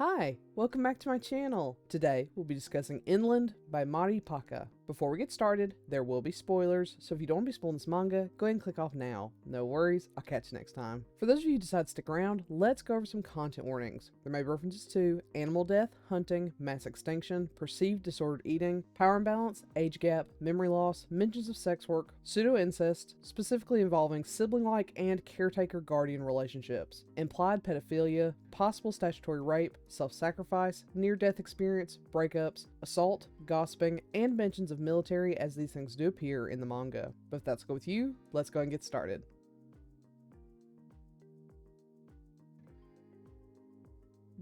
Hi, welcome back to my channel. Today, we'll be discussing Endland by Maripaka. Before we get started, there will be spoilers, so if you don't want to be spoiling this manga, go ahead and click off now. No worries, I'll catch you next time. For those of you who decide to stick around, let's go over some content warnings. There may be references to animal death, hunting, mass extinction, perceived disordered eating, power imbalance, age gap, memory loss, mentions of sex work, pseudo-incest, specifically involving sibling-like and caretaker-guardian relationships, implied pedophilia, possible statutory rape, self-sacrifice, near-death experience, breakups, assault, gossiping, and mentions of military as these things do appear in the manga. But if that's good with you, let's go and get started.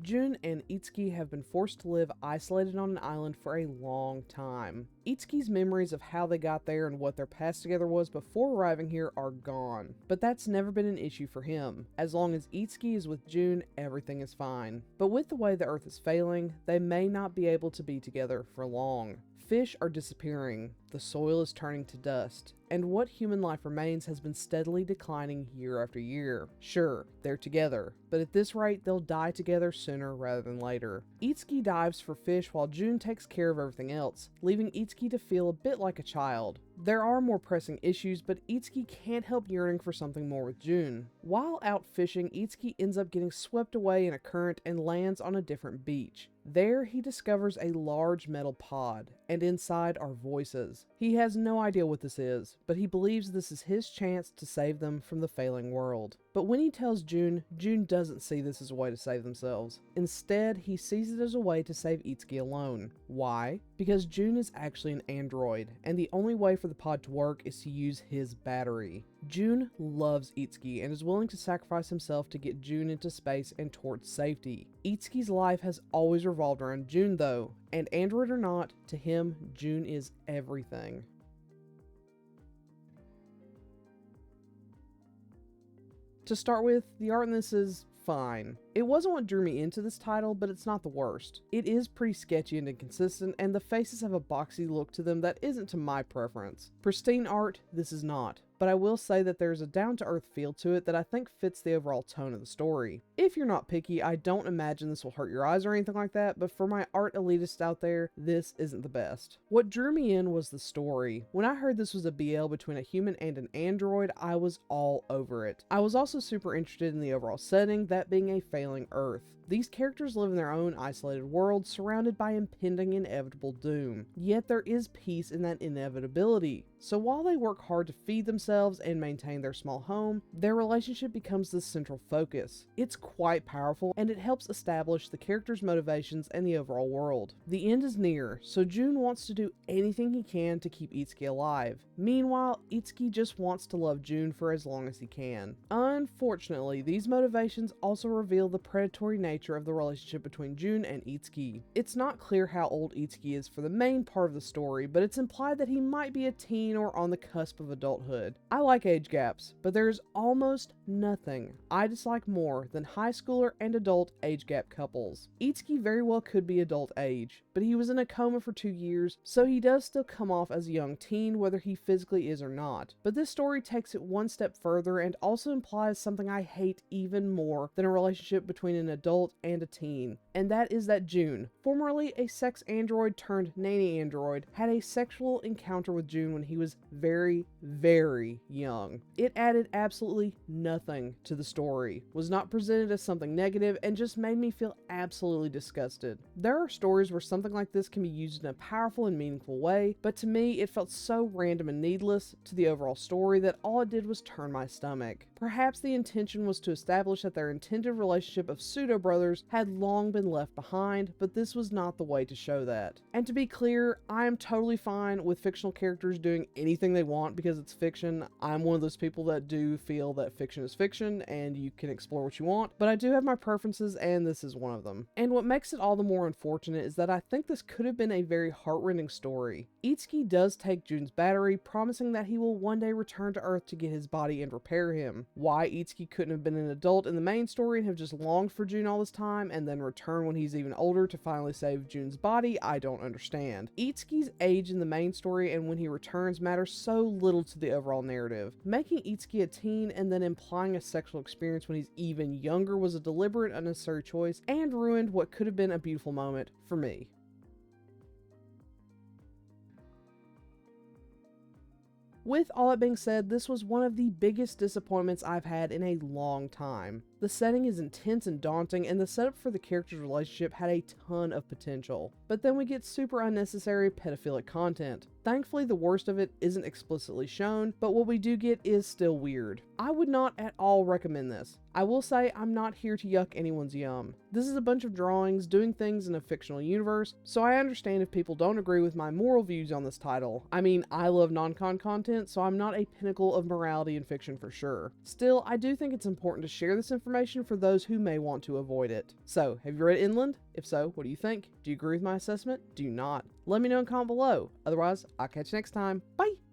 Jun and Itsuki have been forced to live isolated on an island for a long time. Itsuki's memories of how they got there and what their past together was before arriving here are gone. But that's never been an issue for him. As long as Itsuki is with Jun, everything is fine. But with the way the Earth is failing, they may not be able to be together for long. Fish are disappearing, the soil is turning to dust, and what human life remains has been steadily declining year after year. Sure, they're together, but at this rate they'll die together sooner rather than later. Itsuki dives for fish while Jun takes care of everything else, leaving Itsuki to feel a bit like a child. There are more pressing issues, but Itsuki can't help yearning for something more with Jun. While out fishing, Itsuki ends up getting swept away in a current and lands on a different beach. There, he discovers a large metal pod, and inside are voices. He has no idea what this is, but he believes this is his chance to save them from the failing world. But when he tells Jun, Jun doesn't see this as a way to save themselves. Instead, he sees it as a way to save Itsuki alone. Why? Because Jun is actually an android, and the only way for the pod to work is to use his battery. Jun loves Itsuki and is willing to sacrifice himself to get Jun into space and towards safety. Itsuki's life has always revolved around Jun though, and android or not, to him, Jun is everything. To start with, the art in this is fine. It wasn't what drew me into this title, but it's not the worst. It is pretty sketchy and inconsistent, and the faces have a boxy look to them that isn't to my preference. Pristine art, this is not. But I will say that there's a down-to-earth feel to it that I think fits the overall tone of the story. If you're not picky, I don't imagine this will hurt your eyes or anything like that, but for my art elitists out there, this isn't the best. What drew me in was the story. When I heard this was a BL between a human and an android, I was all over it. I was also super interested in the overall setting, that being a failing Earth. These characters live in their own isolated world, surrounded by impending inevitable doom. Yet there is peace in that inevitability. So while they work hard to feed themselves and maintain their small home, their relationship becomes the central focus. It's quite powerful, and it helps establish the characters' motivations and the overall world. The end is near, so Jun wants to do anything he can to keep Itsuki alive. Meanwhile, Itsuki just wants to love Jun for as long as he can. Unfortunately, these motivations also reveal the predatory nature of the relationship between Jun and Itsuki. It's not clear how old Itsuki is for the main part of the story, but it's implied that he might be a teen or on the cusp of adulthood. I like age gaps, but there's almost nothing I dislike more than high schooler and adult age gap couples. Itsuki very well could be adult age, but he was in a coma for 2 years, so he does still come off as a young teen whether he physically is or not. But this story takes it one step further and also implies something I hate even more than a relationship between an adult and a teen, and that is that Jun, formerly a sex android turned nanny android, had a sexual encounter with Jun when he was very, very young. It added absolutely nothing to the story, was not presented as something negative, and just made me feel absolutely disgusted. There are stories where something like this can be used in a powerful and meaningful way, but to me it felt so random and needless to the overall story that all it did was turn my stomach. Perhaps the intention was to establish that their intended relationship of pseudo-brothers had long been left behind, but this was not the way to show that. And to be clear, I am totally fine with fictional characters doing anything they want because it's fiction. I'm one of those people that do feel that fiction is fiction and you can explore what you want, but I do have my preferences and this is one of them. And what makes it all the more unfortunate is that I think this could have been a very heartrending story. Itsuki does take Jun's battery, promising that he will one day return to Earth to get his body and repair him. Why Itsuki couldn't have been an adult in the main story and have just longed for June all this time and then return when he's even older to finally save June's body, I don't understand. Itsuki's age in the main story and when he returns matters so little to the overall narrative. Making Itsuki a teen and then implying a sexual experience when he's even younger was a deliberate, unnecessary choice and ruined what could have been a beautiful moment for me. With all that being said, this was one of the biggest disappointments I've had in a long time. The setting is intense and daunting, and the setup for the characters' relationship had a ton of potential. But then we get super unnecessary pedophilic content. Thankfully, the worst of it isn't explicitly shown, but what we do get is still weird. I would not at all recommend this. I will say I'm not here to yuck anyone's yum. This is a bunch of drawings doing things in a fictional universe, so I understand if people don't agree with my moral views on this title. I mean, I love non-con content, so I'm not a pinnacle of morality in fiction for sure. Still, I do think it's important to share this information for those who may want to avoid it. So, have you read Endland? If so, what do you think? Do you agree with my assessment? Do you not? Let me know in a comment below. Otherwise, I'll catch you next time. Bye!